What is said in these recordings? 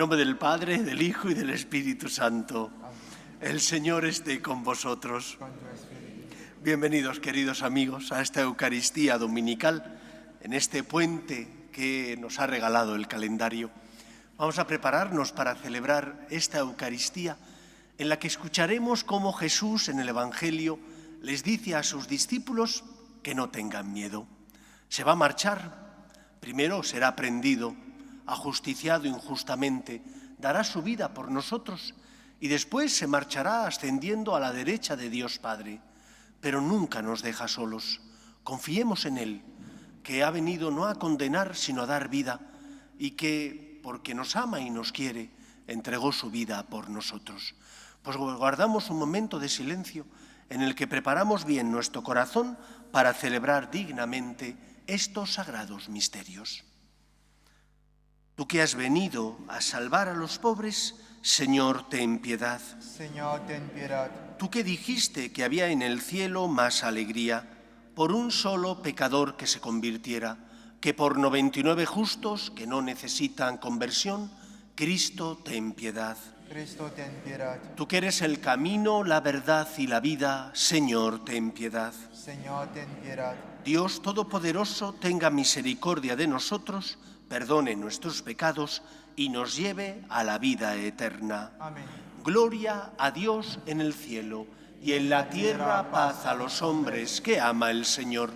nombre del Padre, del Hijo y del Espíritu Santo. El Señor esté con vosotros. Bienvenidos, queridos amigos, a esta Eucaristía dominical, en este puente que nos ha regalado el calendario. Vamos a prepararnos para celebrar esta Eucaristía en la que escucharemos cómo Jesús en el Evangelio les dice a sus discípulos que no tengan miedo. Se va a marchar, primero será prendido, ajusticiado injustamente, dará su vida por nosotros y después se marchará ascendiendo a la derecha de Dios Padre. Pero nunca nos deja solos. Confiemos en Él, que ha venido no a condenar sino a dar vida y que, porque nos ama y nos quiere, entregó su vida por nosotros. Pues guardamos un momento de silencio en el que preparamos bien nuestro corazón para celebrar dignamente estos sagrados misterios. Tú que has venido a salvar a los pobres, Señor, ten piedad. Señor, ten piedad. Tú que dijiste que había en el cielo más alegría por un solo pecador que se convirtiera, que por 99 justos que no necesitan conversión, Cristo, ten piedad. Cristo, ten piedad. Tú que eres el camino, la verdad y la vida, Señor, ten piedad. Señor, ten piedad. Dios Todopoderoso, tenga misericordia de nosotros, perdone nuestros pecados y nos lleve a la vida eterna. Amén. Gloria a Dios en el cielo y en la tierra paz a los hombres que ama el Señor.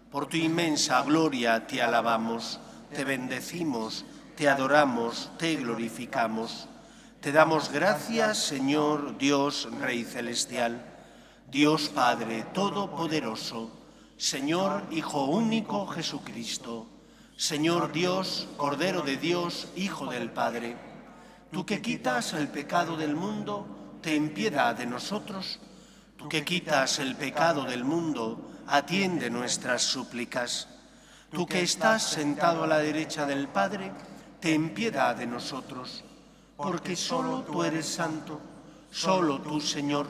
Por tu inmensa gloria te alabamos, te bendecimos, te adoramos, te glorificamos. Te damos gracias, Señor, Dios, Rey Celestial, Dios Padre Todopoderoso, Señor Hijo único Jesucristo, Señor Dios, Cordero de Dios, Hijo del Padre, tú que quitas el pecado del mundo, ten piedad de nosotros. Tú que quitas el pecado del mundo, atiende nuestras súplicas. Tú que estás sentado a la derecha del Padre, ten piedad de nosotros. Porque solo tú eres santo, solo tú, Señor,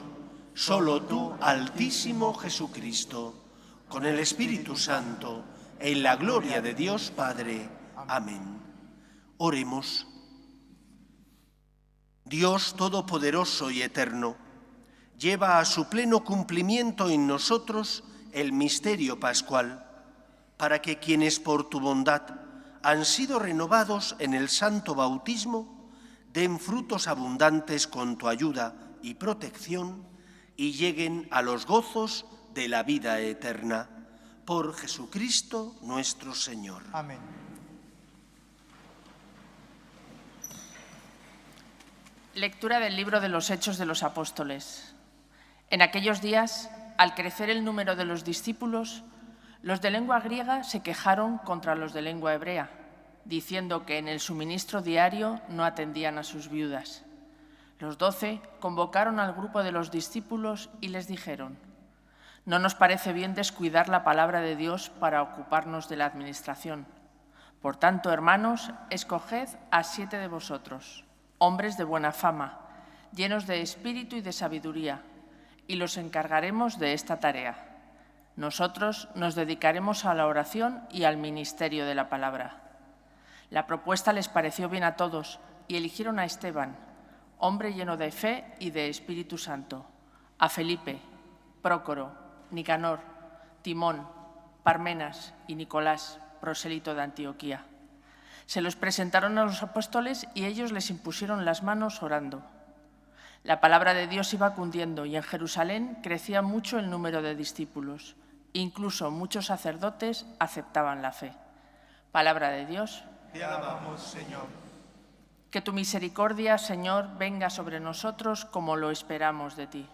solo tú, Altísimo Jesucristo, con el Espíritu Santo, en la gloria de Dios Padre. Amén. Oremos. Dios Todopoderoso y Eterno, lleva a su pleno cumplimiento en nosotros el misterio pascual, para que quienes por tu bondad han sido renovados en el santo bautismo, den frutos abundantes con tu ayuda y protección y lleguen a los gozos de la vida eterna. Por Jesucristo nuestro Señor. Amén. Lectura del libro de los Hechos de los Apóstoles. En aquellos días, al crecer el número de los discípulos, los de lengua griega se quejaron contra los de lengua hebrea, diciendo que en el suministro diario no atendían a sus viudas. Los 12 convocaron al grupo de los discípulos y les dijeron: «No nos parece bien descuidar la palabra de Dios para ocuparnos de la administración. Por tanto, hermanos, escoged a 7 de vosotros, hombres de buena fama, llenos de espíritu y de sabiduría, y los encargaremos de esta tarea. Nosotros nos dedicaremos a la oración y al ministerio de la palabra». La propuesta les pareció bien a todos y eligieron a Esteban, hombre lleno de fe y de Espíritu Santo, a Felipe, Prócoro, Nicanor, Timón, Parmenas y Nicolás, prosélito de Antioquía. Se los presentaron a los apóstoles y ellos les impusieron las manos orando. La palabra de Dios iba cundiendo y en Jerusalén crecía mucho el número de discípulos. Incluso muchos sacerdotes aceptaban la fe. Palabra de Dios. Te alabamos, Señor. Que tu misericordia, Señor, venga sobre nosotros como lo esperamos de ti.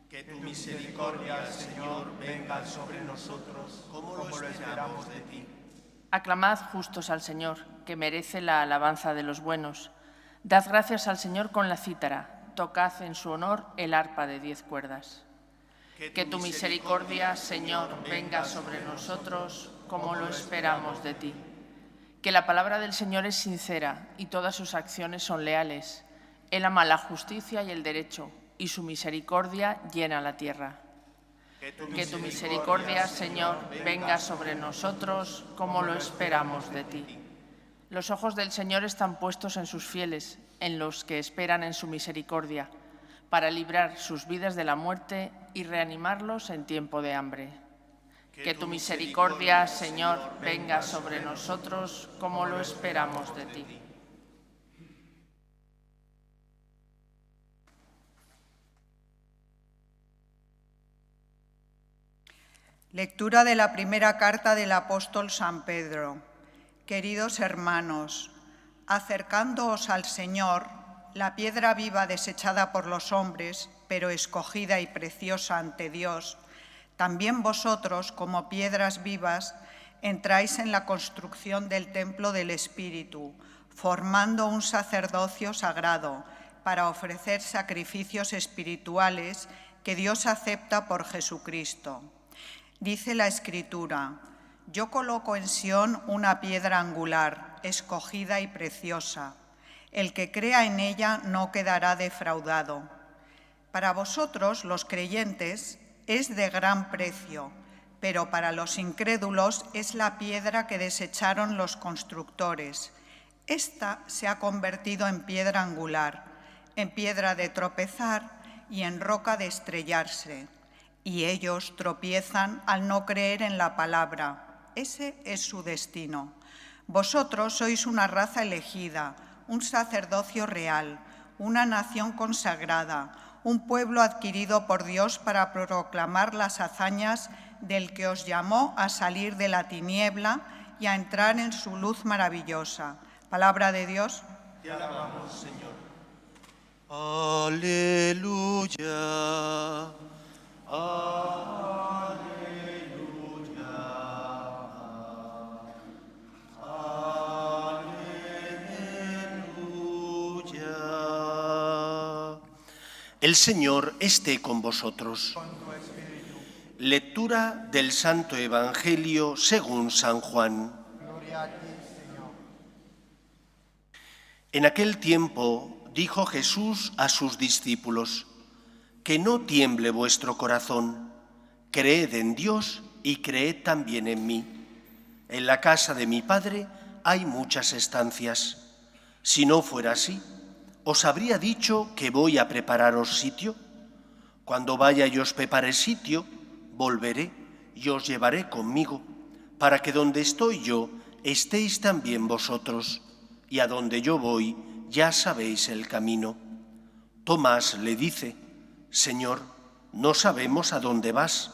Que tu misericordia, Señor, venga sobre nosotros como lo esperamos de ti. Aclamad justos al Señor, que merece la alabanza de los buenos. Dad gracias al Señor con la cítara, tocad en su honor el arpa de 10 cuerdas. Que tu misericordia, Señor, venga sobre nosotros como lo esperamos de ti. Que la palabra del Señor es sincera y todas sus acciones son leales. Él ama la justicia y el derecho, y su misericordia llena la tierra. Que tu misericordia, Señor, venga sobre nosotros como lo esperamos de ti. Los ojos del Señor están puestos en sus fieles, en los que esperan en su misericordia, para librar sus vidas de la muerte y reanimarlos en tiempo de hambre. Que tu misericordia, Señor, venga sobre nosotros como lo esperamos de ti. Lectura de la primera carta del apóstol San Pedro. Queridos hermanos, acercándoos al Señor, la piedra viva desechada por los hombres, pero escogida y preciosa ante Dios, también vosotros, como piedras vivas, entráis en la construcción del templo del Espíritu, formando un sacerdocio sagrado para ofrecer sacrificios espirituales que Dios acepta por Jesucristo. Dice la Escritura: yo coloco en Sión una piedra angular, escogida y preciosa. El que crea en ella no quedará defraudado. Para vosotros, los creyentes, es de gran precio, pero para los incrédulos es la piedra que desecharon los constructores. Esta se ha convertido en piedra angular, en piedra de tropezar y en roca de estrellarse. Y ellos tropiezan al no creer en la palabra. Ese es su destino. Vosotros sois una raza elegida, un sacerdocio real, una nación consagrada, un pueblo adquirido por Dios para proclamar las hazañas del que os llamó a salir de la tiniebla y a entrar en su luz maravillosa. Palabra de Dios. Te alabamos, Señor. Aleluya. Aleluya. Aleluya. El Señor esté con vosotros. Lectura del Santo Evangelio según San Juan. Gloria a ti, Señor. En aquel tiempo dijo Jesús a sus discípulos: que no tiemble vuestro corazón, creed en Dios y creed también en mí. En la casa de mi Padre hay muchas estancias. Si no fuera así, ¿os habría dicho que voy a prepararos sitio? Cuando vaya y os prepare sitio, volveré y os llevaré conmigo, para que donde estoy yo estéis también vosotros, y a donde yo voy ya sabéis el camino. Tomás le dice: Señor, no sabemos a dónde vas.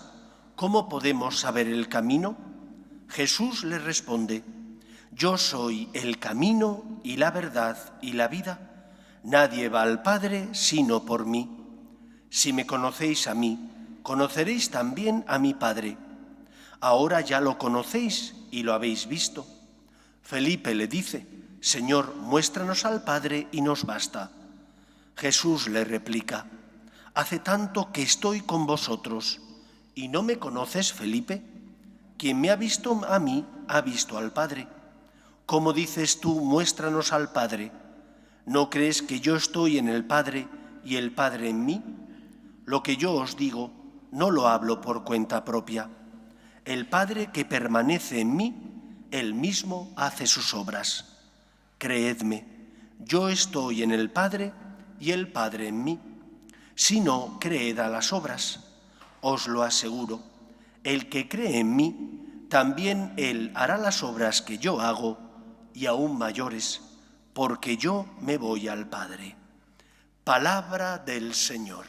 ¿Cómo podemos saber el camino? Jesús le responde: yo soy el camino y la verdad y la vida. Nadie va al Padre sino por mí. Si me conocéis a mí, conoceréis también a mi Padre. Ahora ya lo conocéis y lo habéis visto. Felipe le dice: Señor, muéstranos al Padre y nos basta. Jesús le replica: hace tanto que estoy con vosotros, ¿y no me conoces, Felipe? Quien me ha visto a mí, ha visto al Padre. ¿Cómo dices tú, muéstranos al Padre? ¿No crees que yo estoy en el Padre y el Padre en mí? Lo que yo os digo, no lo hablo por cuenta propia. El Padre que permanece en mí, Él mismo hace sus obras. Creedme, yo estoy en el Padre y el Padre en mí. Si no, creed a las obras. Os lo aseguro, el que cree en mí, también él hará las obras que yo hago, y aún mayores, porque yo me voy al Padre. Palabra del Señor.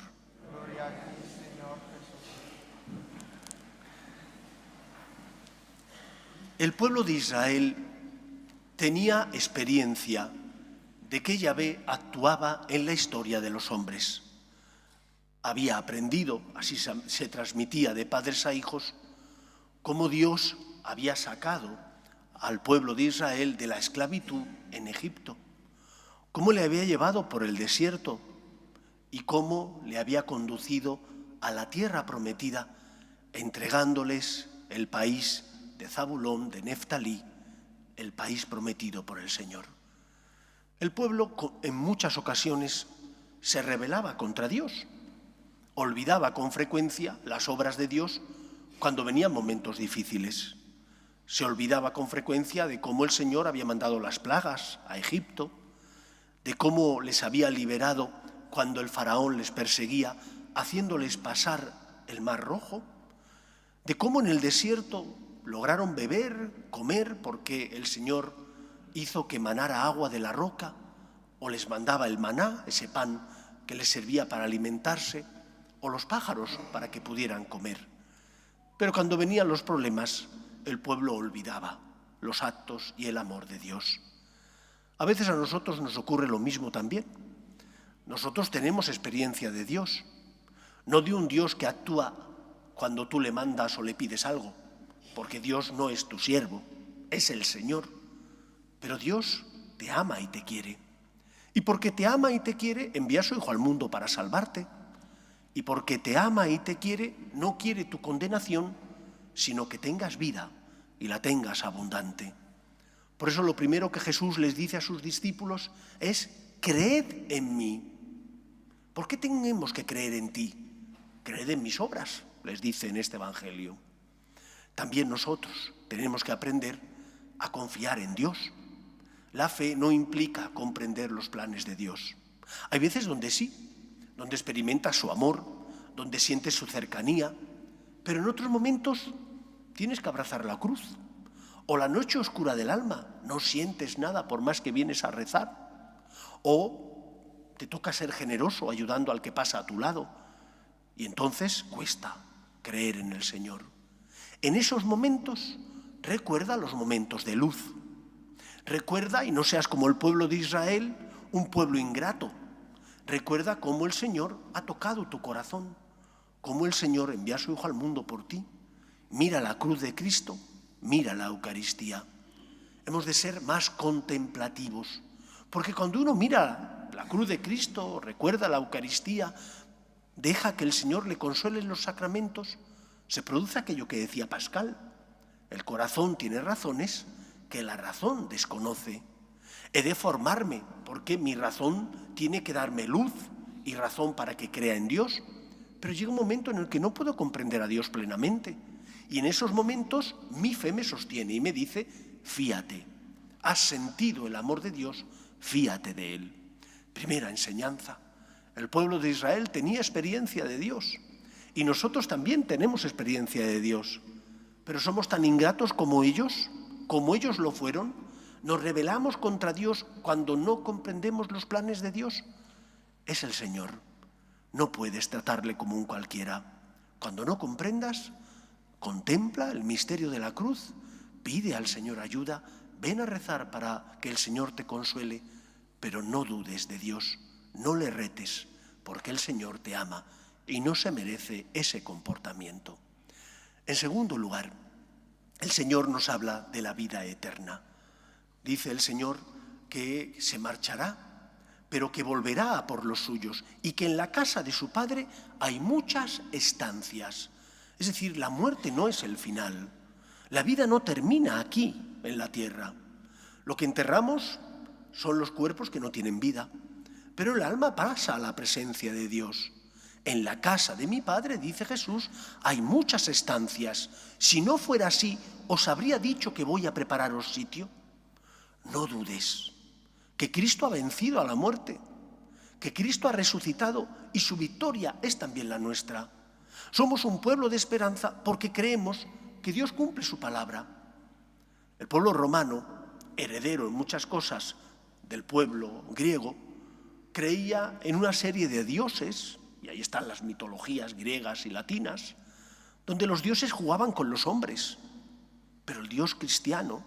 Gloria a ti, Señor Jesús. El pueblo de Israel tenía experiencia de que Yahvé actuaba en la historia de los hombres. Había aprendido, así se transmitía de padres a hijos, cómo Dios había sacado al pueblo de Israel de la esclavitud en Egipto, cómo le había llevado por el desierto y cómo le había conducido a la tierra prometida, entregándoles el país de Zabulón, de Neftalí, el país prometido por el Señor. El pueblo en muchas ocasiones se rebelaba contra Dios, olvidaba con frecuencia las obras de Dios cuando venían momentos difíciles. Se olvidaba con frecuencia de cómo el Señor había mandado las plagas a Egipto, de cómo les había liberado cuando el faraón les perseguía, haciéndoles pasar el Mar Rojo, de cómo en el desierto lograron beber, comer, porque el Señor hizo que manara agua de la roca, o les mandaba el maná, ese pan que les servía para alimentarse, o los pájaros para que pudieran comer. Pero cuando venían los problemas, el pueblo olvidaba los actos y el amor de Dios. A veces a nosotros nos ocurre lo mismo también. Nosotros tenemos experiencia de Dios, no de un Dios que actúa cuando tú le mandas o le pides algo, porque Dios no es tu siervo, es el Señor. Pero Dios te ama y te quiere. Y porque te ama y te quiere, envía a su Hijo al mundo para salvarte. Y porque te ama y te quiere, no quiere tu condenación, sino que tengas vida y la tengas abundante. Por eso lo primero que Jesús les dice a sus discípulos es: creed en mí. ¿Por qué tenemos que creer en ti? Creed en mis obras, les dice en este Evangelio. También nosotros tenemos que aprender a confiar en Dios. La fe no implica comprender los planes de Dios. Hay veces donde sí, donde experimentas su amor, donde sientes su cercanía, pero en otros momentos tienes que abrazar la cruz. O la noche oscura del alma, no sientes nada por más que vienes a rezar. O te toca ser generoso ayudando al que pasa a tu lado. Y entonces cuesta creer en el Señor. En esos momentos, recuerda los momentos de luz. Recuerda, y no seas como el pueblo de Israel, un pueblo ingrato. Recuerda cómo el Señor ha tocado tu corazón, cómo el Señor envía a su Hijo al mundo por ti. Mira la cruz de Cristo, mira la Eucaristía. Hemos de ser más contemplativos, porque cuando uno mira la cruz de Cristo, recuerda la Eucaristía, deja que el Señor le consuele en los sacramentos, se produce aquello que decía Pascal: el corazón tiene razones que la razón desconoce. He de formarme, porque mi razón tiene que darme luz y razón para que crea en Dios, pero llega un momento en el que no puedo comprender a Dios plenamente, y en esos momentos mi fe me sostiene y me dice: fíate, has sentido el amor de Dios, fíate de Él. Primera enseñanza: el pueblo de Israel tenía experiencia de Dios, y nosotros también tenemos experiencia de Dios, pero somos tan ingratos como ellos lo fueron. Nos rebelamos contra Dios cuando no comprendemos los planes de Dios. Es el Señor. No puedes tratarle como un cualquiera. Cuando no comprendas, contempla el misterio de la cruz, pide al Señor ayuda, ven a rezar para que el Señor te consuele, pero no dudes de Dios, no le retes, porque el Señor te ama y no se merece ese comportamiento. En segundo lugar, el Señor nos habla de la vida eterna. Dice el Señor que se marchará, pero que volverá a por los suyos, y que en la casa de su Padre hay muchas estancias. Es decir, la muerte no es el final. La vida no termina aquí, en la tierra. Lo que enterramos son los cuerpos que no tienen vida, pero el alma pasa a la presencia de Dios. En la casa de mi Padre, dice Jesús, hay muchas estancias. Si no fuera así, os habría dicho que voy a prepararos sitio. No dudes que Cristo ha vencido a la muerte, que Cristo ha resucitado y su victoria es también la nuestra. Somos un pueblo de esperanza porque creemos que Dios cumple su palabra. El pueblo romano, heredero en muchas cosas del pueblo griego, creía en una serie de dioses, y ahí están las mitologías griegas y latinas, donde los dioses jugaban con los hombres. Pero el Dios cristiano,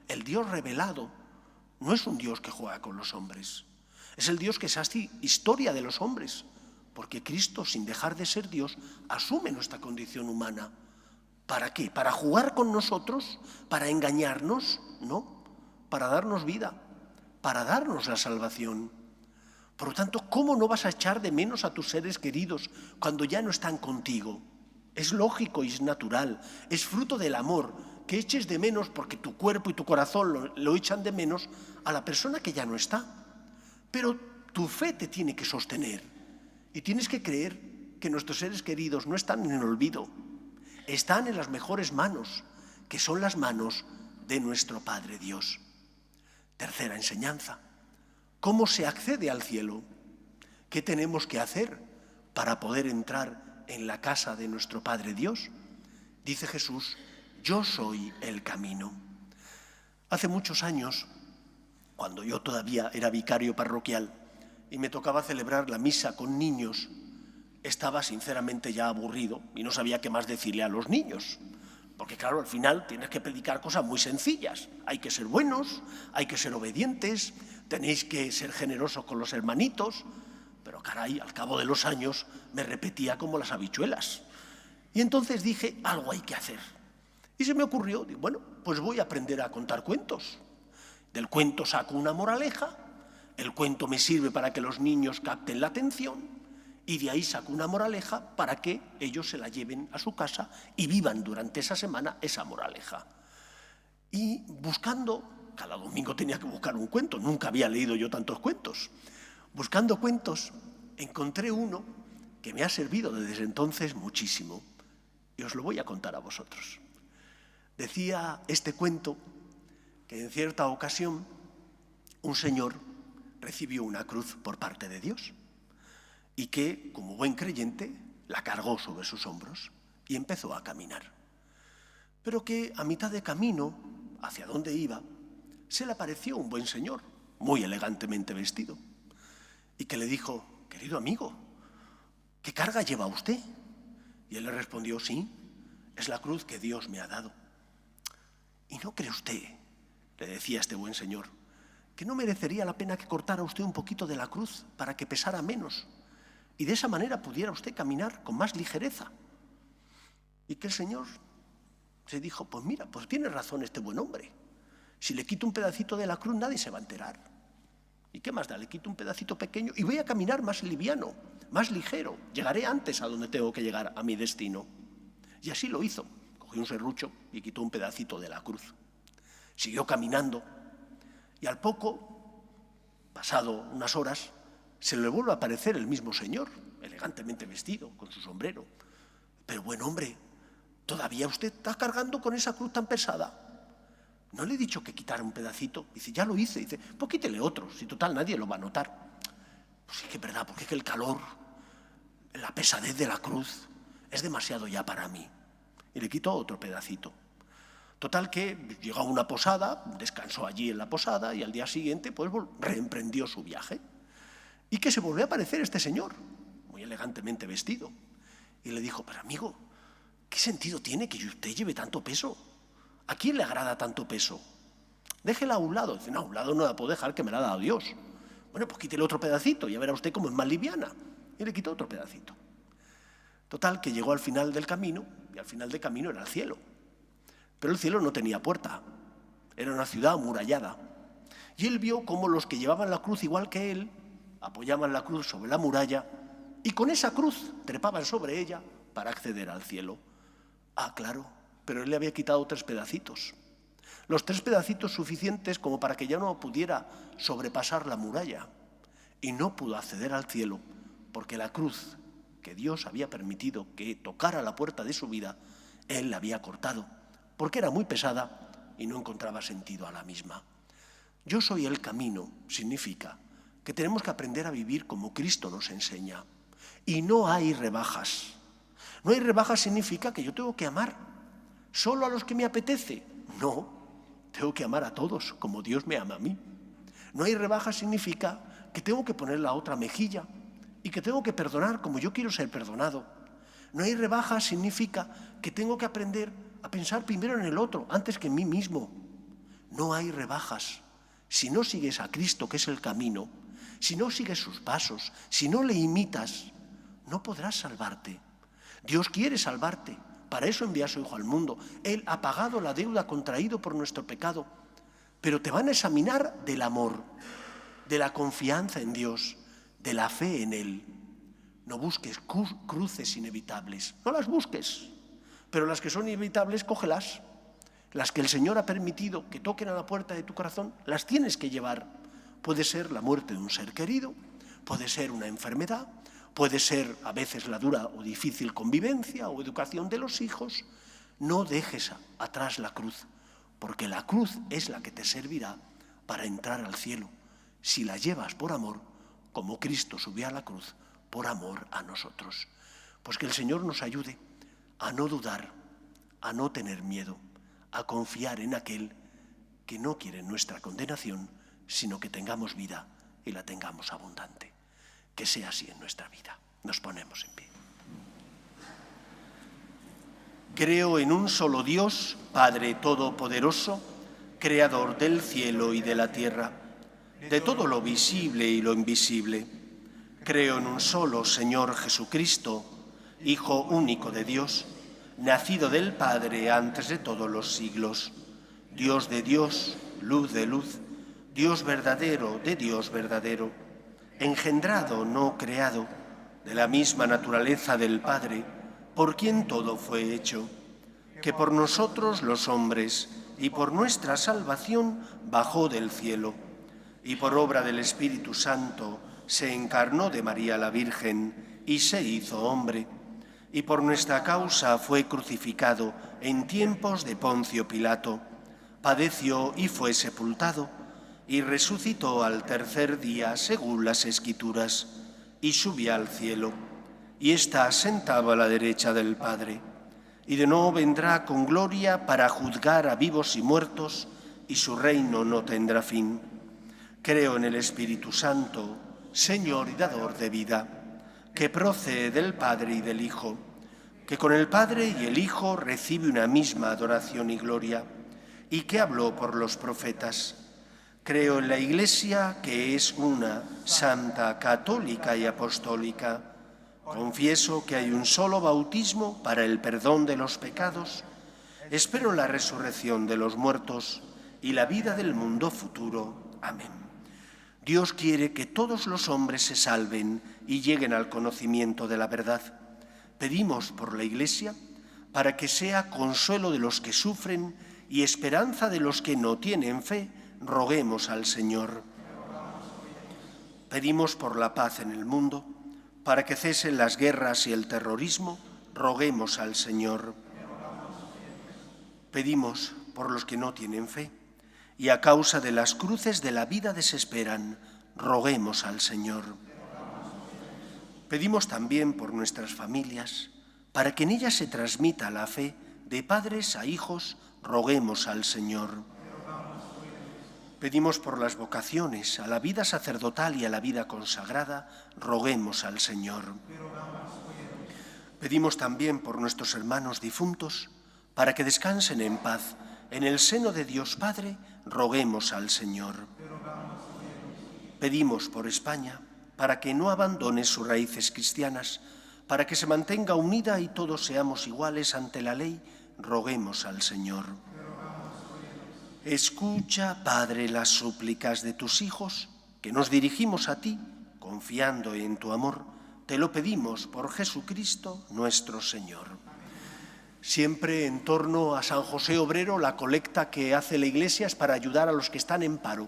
el Dios revelado, no es un Dios que juega con los hombres. Es el Dios que se hace historia de los hombres, porque Cristo, sin dejar de ser Dios, asume nuestra condición humana. ¿Para qué? ¿Para jugar con nosotros? ¿Para engañarnos? No, para darnos vida, para darnos la salvación. Por lo tanto, ¿cómo no vas a echar de menos a tus seres queridos cuando ya no están contigo? Es lógico y es natural, es fruto del amor, que eches de menos, porque tu cuerpo y tu corazón lo echan de menos, a la persona que ya no está. Pero tu fe te tiene que sostener y tienes que creer que nuestros seres queridos no están en el olvido, están en las mejores manos, que son las manos de nuestro Padre Dios. Tercera enseñanza. ¿Cómo se accede al cielo? ¿Qué tenemos que hacer para poder entrar en la casa de nuestro Padre Dios? Dice Jesús, yo soy el camino. Hace muchos años, cuando yo todavía era vicario parroquial y me tocaba celebrar la misa con niños, estaba sinceramente ya aburrido y no sabía qué más decirle a los niños. Porque claro, al final tienes que predicar cosas muy sencillas. Hay que ser buenos, hay que ser obedientes, tenéis que ser generosos con los hermanitos. Pero caray, al cabo de los años me repetía como las habichuelas. Y entonces dije, algo hay que hacer. Y se me ocurrió, bueno, pues voy a aprender a contar cuentos. Del cuento saco una moraleja, el cuento me sirve para que los niños capten la atención, y de ahí saco una moraleja para que ellos se la lleven a su casa y vivan durante esa semana esa moraleja. Y buscando, cada domingo tenía que buscar un cuento, nunca había leído yo tantos cuentos. Buscando cuentos, encontré uno que me ha servido desde entonces muchísimo. Y os lo voy a contar a vosotros. Decía este cuento que en cierta ocasión un señor recibió una cruz por parte de Dios y que, como buen creyente, la cargó sobre sus hombros y empezó a caminar. Pero que a mitad de camino, hacia donde iba, se le apareció un buen señor, muy elegantemente vestido, y que le dijo, querido amigo, ¿qué carga lleva usted? Y él le respondió, sí, es la cruz que Dios me ha dado. ¿Y no cree usted, le decía este buen señor, que no merecería la pena que cortara usted un poquito de la cruz para que pesara menos? Y de esa manera pudiera usted caminar con más ligereza. Y que el señor se dijo, pues mira, pues tiene razón este buen hombre. Si le quito un pedacito de la cruz nadie se va a enterar. ¿Y qué más da? Le quito un pedacito pequeño y voy a caminar más liviano, más ligero. Llegaré antes a donde tengo que llegar, a mi destino. Y así lo hizo. Cogió un serrucho y quitó un pedacito de la cruz. Siguió caminando y al poco, pasado unas horas, se le vuelve a aparecer el mismo señor, elegantemente vestido, con su sombrero. Pero buen hombre, ¿todavía usted está cargando con esa cruz tan pesada? ¿No le he dicho que quitara un pedacito? Dice, ya lo hice. Dice, pues quítele otro, si total nadie lo va a notar. Pues sí que es verdad, porque es que el calor, la pesadez de la cruz es demasiado ya para mí. Y le quitó otro pedacito. Total que llegó a una posada, descansó allí en la posada y al día siguiente pues reemprendió su viaje. Y que se volvió a aparecer este señor, muy elegantemente vestido. Y le dijo, pero amigo, ¿qué sentido tiene que usted lleve tanto peso? ¿A quién le agrada tanto peso? Déjela a un lado. Dice, no, a un lado no la puedo dejar, que me la ha dado Dios. Bueno, pues quítele otro pedacito, ya verá usted cómo es más liviana. Y le quitó otro pedacito. Total, que llegó al final del camino, y al final del camino era el cielo. Pero el cielo no tenía puerta, era una ciudad amurallada. Y él vio cómo los que llevaban la cruz igual que él, apoyaban la cruz sobre la muralla, y con esa cruz trepaban sobre ella para acceder al cielo. Ah, claro, pero él le había quitado 3 pedacitos. Los 3 pedacitos suficientes como para que ya no pudiera sobrepasar la muralla. Y no pudo acceder al cielo, porque la cruz que Dios había permitido que tocara la puerta de su vida, él la había cortado, porque era muy pesada y no encontraba sentido a la misma. Yo soy el camino significa que tenemos que aprender a vivir como Cristo nos enseña. Y no hay rebajas. No hay rebajas significa que yo tengo que amar solo a los que me apetece. No, tengo que amar a todos como Dios me ama a mí. No hay rebajas significa que tengo que poner la otra mejilla y que tengo que perdonar como yo quiero ser perdonado. No hay rebajas significa que tengo que aprender a pensar primero en el otro antes que en mí mismo. No hay rebajas. Si no sigues a Cristo, que es el camino, si no sigues sus pasos, si no le imitas, no podrás salvarte. Dios quiere salvarte. Para eso envía a su Hijo al mundo. Él ha pagado la deuda contraída por nuestro pecado. Pero te van a examinar del amor, de la confianza en Dios, de la fe en Él. No busques cruces inevitables. No las busques. Pero las que son inevitables, cógelas. Las que el Señor ha permitido que toquen a la puerta de tu corazón, las tienes que llevar. Puede ser la muerte de un ser querido, puede ser una enfermedad, puede ser a veces la dura o difícil convivencia o educación de los hijos. No dejes atrás la cruz, porque la cruz es la que te servirá para entrar al cielo, si la llevas por amor, como Cristo subió a la cruz por amor a nosotros. Pues que el Señor nos ayude a no dudar, a no tener miedo, a confiar en aquel que no quiere nuestra condenación, sino que tengamos vida y la tengamos abundante. Que sea así en nuestra vida. Nos ponemos en pie. Creo en un solo Dios, Padre Todopoderoso, Creador del cielo y de la tierra, de todo lo visible y lo invisible. Creo en un solo Señor Jesucristo, Hijo único de Dios, nacido del Padre antes de todos los siglos, Dios de Dios, luz de luz, Dios verdadero de Dios verdadero, engendrado, no creado, de la misma naturaleza del Padre, por quien todo fue hecho, que por nosotros los hombres y por nuestra salvación bajó del cielo, y por obra del Espíritu Santo se encarnó de María la Virgen y se hizo hombre, y por nuestra causa fue crucificado en tiempos de Poncio Pilato, padeció y fue sepultado, y resucitó al tercer día según las Escrituras, y subió al cielo, y está sentado a la derecha del Padre, y de nuevo vendrá con gloria para juzgar a vivos y muertos, y su reino no tendrá fin. Creo en el Espíritu Santo, Señor y dador de vida, que procede del Padre y del Hijo, que con el Padre y el Hijo recibe una misma adoración y gloria, y que habló por los profetas. Creo en la Iglesia, que es una, santa, católica y apostólica. Confieso que hay un solo bautismo para el perdón de los pecados. Espero la resurrección de los muertos y la vida del mundo futuro. Amén. Dios quiere que todos los hombres se salven y lleguen al conocimiento de la verdad. Pedimos por la Iglesia para que sea consuelo de los que sufren y esperanza de los que no tienen fe. Roguemos al Señor. Pedimos por la paz en el mundo, para que cesen las guerras y el terrorismo. Roguemos al Señor. Pedimos por los que no tienen fe y a causa de las cruces de la vida desesperan. Roguemos al Señor. Pedimos también por nuestras familias, para que en ellas se transmita la fe de padres a hijos. Roguemos al Señor. Pedimos por las vocaciones a la vida sacerdotal y a la vida consagrada. Roguemos al Señor. Pedimos también por nuestros hermanos difuntos, para que descansen en paz en el seno de Dios Padre. Roguemos al Señor. Pedimos por España, para que no abandone sus raíces cristianas, para que se mantenga unida y todos seamos iguales ante la ley. Roguemos al Señor. Escucha, Padre, las súplicas de tus hijos, que nos dirigimos a ti, confiando en tu amor. Te lo pedimos por Jesucristo nuestro Señor. Siempre en torno a San José Obrero, la colecta que hace la Iglesia es para ayudar a los que están en paro.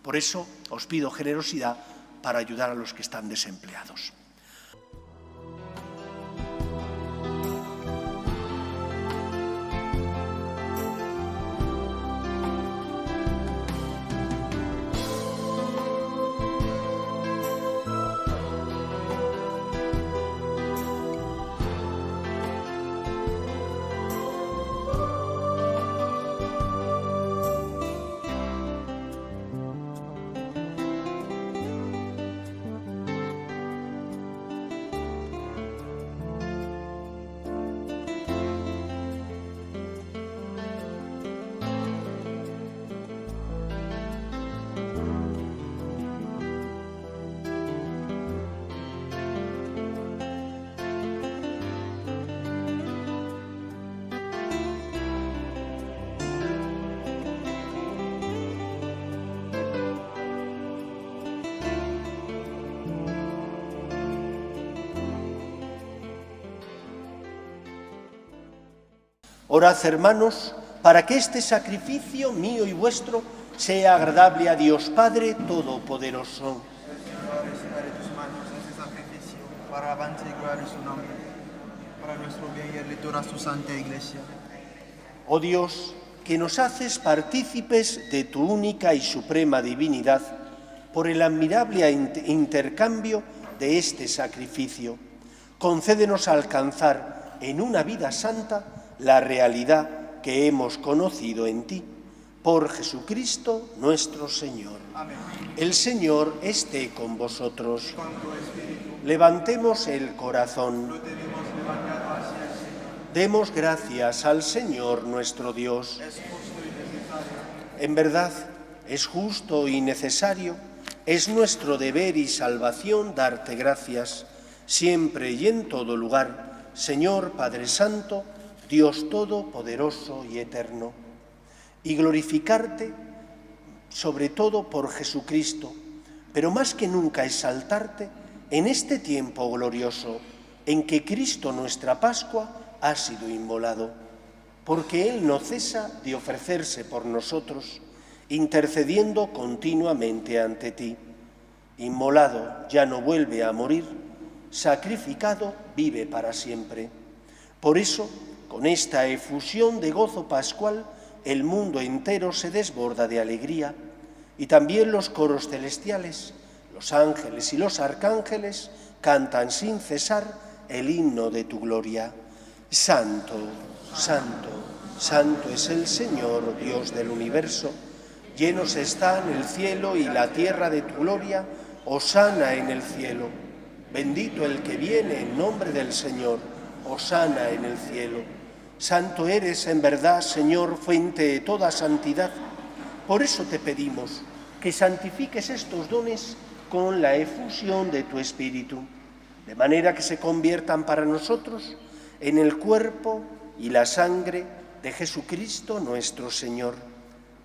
Por eso os pido generosidad para ayudar a los que están desempleados. Orad, hermanos, para que este sacrificio mío y vuestro sea agradable a Dios Padre Todopoderoso. Señor, recibe de tus manos este sacrificio para alabanza y gloria de su nombre, para nuestro bien y el de toda su santa Iglesia. Oh Dios, que nos haces partícipes de tu única y suprema divinidad por el admirable intercambio de este sacrificio, concédenos alcanzar en una vida santa la realidad que hemos conocido en ti. Por Jesucristo nuestro Señor. Amén. El Señor esté con vosotros. Con tu espíritu. Levantemos el corazón. Lo tenemos levantado hacia el Señor. Demos gracias al Señor nuestro Dios. Es justo y necesario. En verdad, es justo y necesario, es nuestro deber y salvación darte gracias, siempre y en todo lugar, Señor Padre Santo, Dios Todopoderoso y Eterno, y glorificarte sobre todo por Jesucristo, pero más que nunca exaltarte en este tiempo glorioso en que Cristo nuestra Pascua ha sido inmolado, porque Él no cesa de ofrecerse por nosotros, intercediendo continuamente ante ti. Inmolado ya no vuelve a morir, sacrificado vive para siempre. Por eso, con esta efusión de gozo pascual, el mundo entero se desborda de alegría, y también los coros celestiales, los ángeles y los arcángeles cantan sin cesar el himno de tu gloria. Santo, santo, santo es el Señor, Dios del universo. Llenos están el cielo y la tierra de tu gloria. Hosana en el cielo. Bendito el que viene en nombre del Señor. Hosana en el cielo. Santo eres en verdad, Señor, fuente de toda santidad. Por eso te pedimos que santifiques estos dones con la efusión de tu Espíritu, de manera que se conviertan para nosotros en el cuerpo y la sangre de Jesucristo nuestro Señor,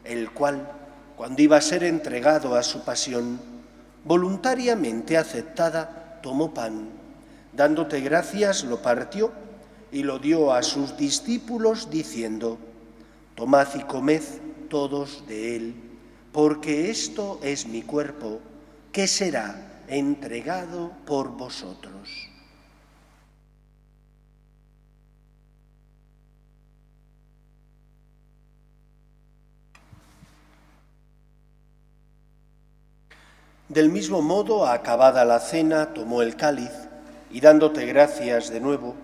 el cual, cuando iba a ser entregado a su pasión, voluntariamente aceptada, tomó pan, dándote gracias, lo partió y lo dio a sus discípulos, diciendo: tomad y comed todos de él, porque esto es mi cuerpo, que será entregado por vosotros. Del mismo modo, acabada la cena, tomó el cáliz y, dándote gracias de nuevo,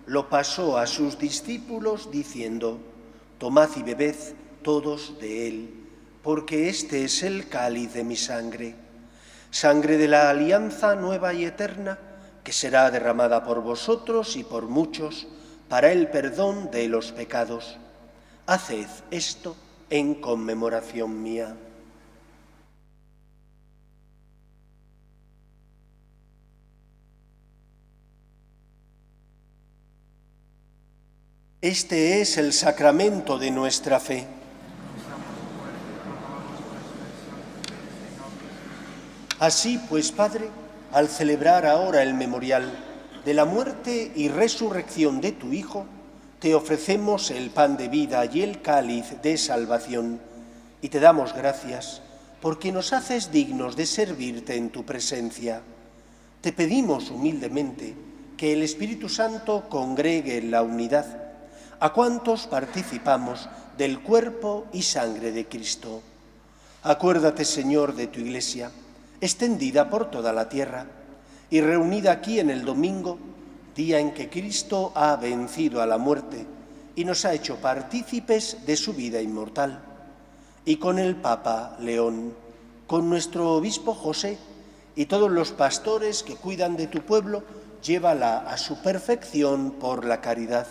lo pasó a sus discípulos, diciendo: tomad y bebed todos de él, porque este es el cáliz de mi sangre, sangre de la alianza nueva y eterna, que será derramada por vosotros y por muchos para el perdón de los pecados. Haced esto en conmemoración mía. Este es el sacramento de nuestra fe. Así pues, Padre, al celebrar ahora el memorial de la muerte y resurrección de tu Hijo, te ofrecemos el pan de vida y el cáliz de salvación, y te damos gracias porque nos haces dignos de servirte en tu presencia. Te pedimos humildemente que el Espíritu Santo congregue en la unidad a cuantos participamos del cuerpo y sangre de Cristo. Acuérdate, Señor, de tu Iglesia, extendida por toda la tierra y reunida aquí en el domingo, día en que Cristo ha vencido a la muerte y nos ha hecho partícipes de su vida inmortal. Y con el Papa León, con nuestro obispo José y todos los pastores que cuidan de tu pueblo, llévala a su perfección por la caridad.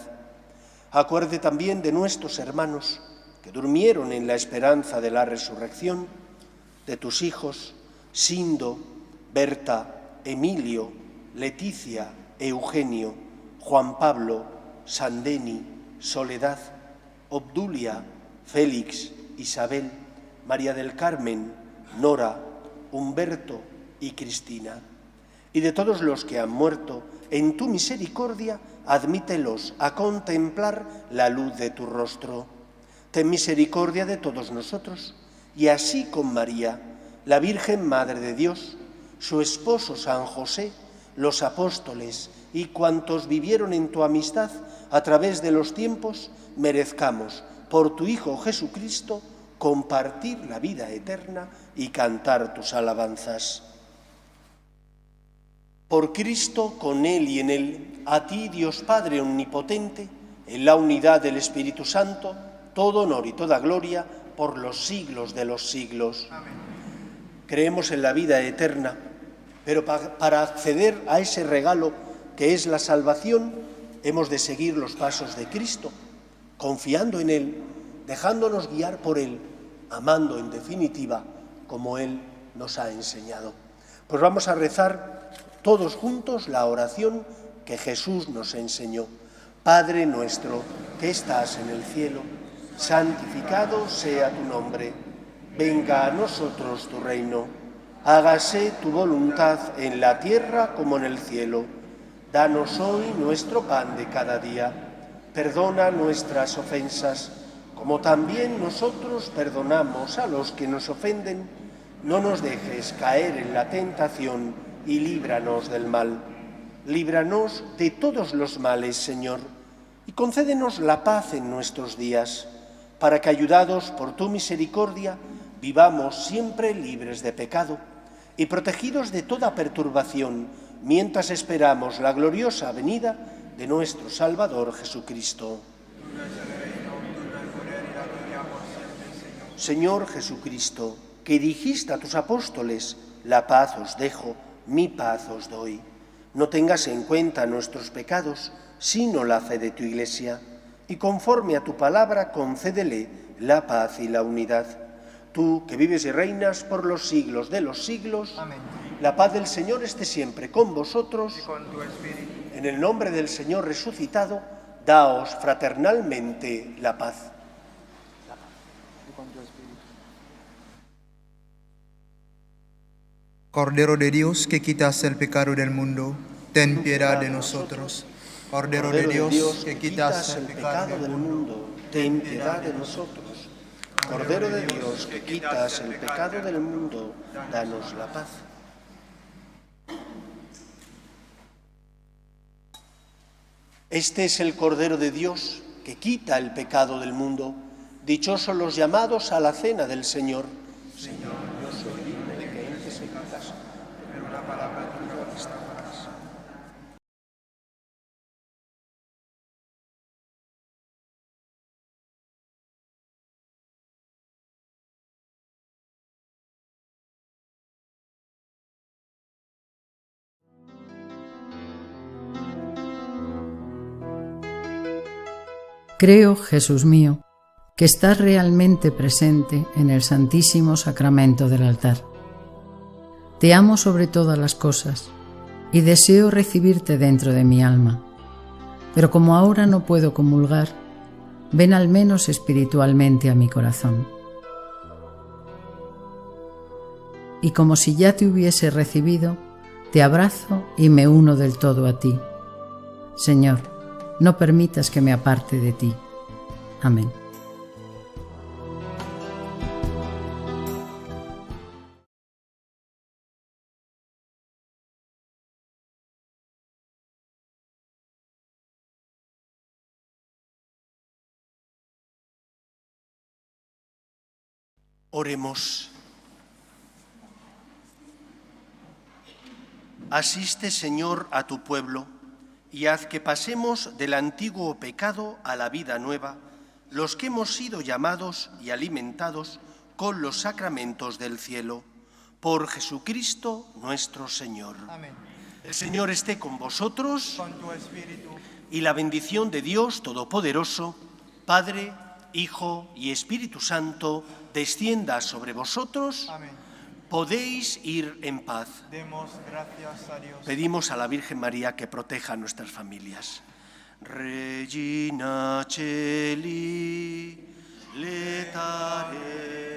Acuerde también de nuestros hermanos que durmieron en la esperanza de la resurrección, de tus hijos Sindo, Berta, Emilio, Leticia, Eugenio, Juan Pablo, Sandeni, Soledad, Obdulia, Félix, Isabel, María del Carmen, Nora, Humberto y Cristina. Y de todos los que han muerto, en tu misericordia, admítelos a contemplar la luz de tu rostro. Ten misericordia de todos nosotros, y así con María, la Virgen Madre de Dios, su esposo San José, los apóstoles y cuantos vivieron en tu amistad a través de los tiempos, merezcamos, por tu Hijo Jesucristo, compartir la vida eterna y cantar tus alabanzas. Por Cristo, con Él y en Él, a ti, Dios Padre omnipotente, en la unidad del Espíritu Santo, todo honor y toda gloria por los siglos de los siglos. Amén. Creemos en la vida eterna, pero para acceder a ese regalo que es la salvación, hemos de seguir los pasos de Cristo, confiando en Él, dejándonos guiar por Él, amando en definitiva como Él nos ha enseñado. Pues vamos a rezar todos juntos la oración que Jesús nos enseñó. Padre nuestro que estás en el cielo, santificado sea tu nombre. Venga a nosotros tu reino. Hágase tu voluntad en la tierra como en el cielo. Danos hoy nuestro pan de cada día. Perdona nuestras ofensas, como también nosotros perdonamos a los que nos ofenden. No nos dejes caer en la tentación y líbranos del mal. Líbranos de todos los males, Señor, y concédenos la paz en nuestros días, para que, ayudados por tu misericordia, vivamos siempre libres de pecado y protegidos de toda perturbación, mientras esperamos la gloriosa venida de nuestro Salvador Jesucristo. Señor Jesucristo, que dijiste a tus apóstoles, la paz os dejo, mi paz os doy. No tengas en cuenta nuestros pecados, sino la fe de tu Iglesia, y conforme a tu palabra concédele la paz y la unidad. Tú, que vives y reinas por los siglos de los siglos, amén. La paz del Señor esté siempre con vosotros. Y con tu espíritu. En el nombre del Señor resucitado, daos fraternalmente la paz. Cordero de Dios, que quitas el pecado del mundo, ten piedad de nosotros. Cordero de Dios, que quitas el pecado del mundo, ten piedad de nosotros. Cordero de Dios, que quitas el pecado del mundo, danos la paz. Este es el Cordero de Dios, que quita el pecado del mundo. Dichosos los llamados a la cena del Señor. Señor, yo soy digno de que entres en mi casa, pero una palabra tuya bastarás. Creo, Jesús mío, que estás realmente presente en el Santísimo Sacramento del altar. Te amo sobre todas las cosas y deseo recibirte dentro de mi alma, pero como ahora no puedo comulgar, ven al menos espiritualmente a mi corazón. Y como si ya te hubiese recibido, te abrazo y me uno del todo a ti. Señor, no permitas que me aparte de ti. Amén. Oremos. Asiste, Señor, a tu pueblo y haz que pasemos del antiguo pecado a la vida nueva, los que hemos sido llamados y alimentados con los sacramentos del cielo. Por Jesucristo nuestro Señor. Amén. El Señor esté con vosotros. Con tu espíritu. Y la bendición de Dios Todopoderoso, Padre, Hijo y Espíritu Santo, descienda sobre vosotros. Amén. Podéis ir en paz. Demos gracias a Dios. Pedimos a la Virgen María que proteja a nuestras familias. Regina Celi, letare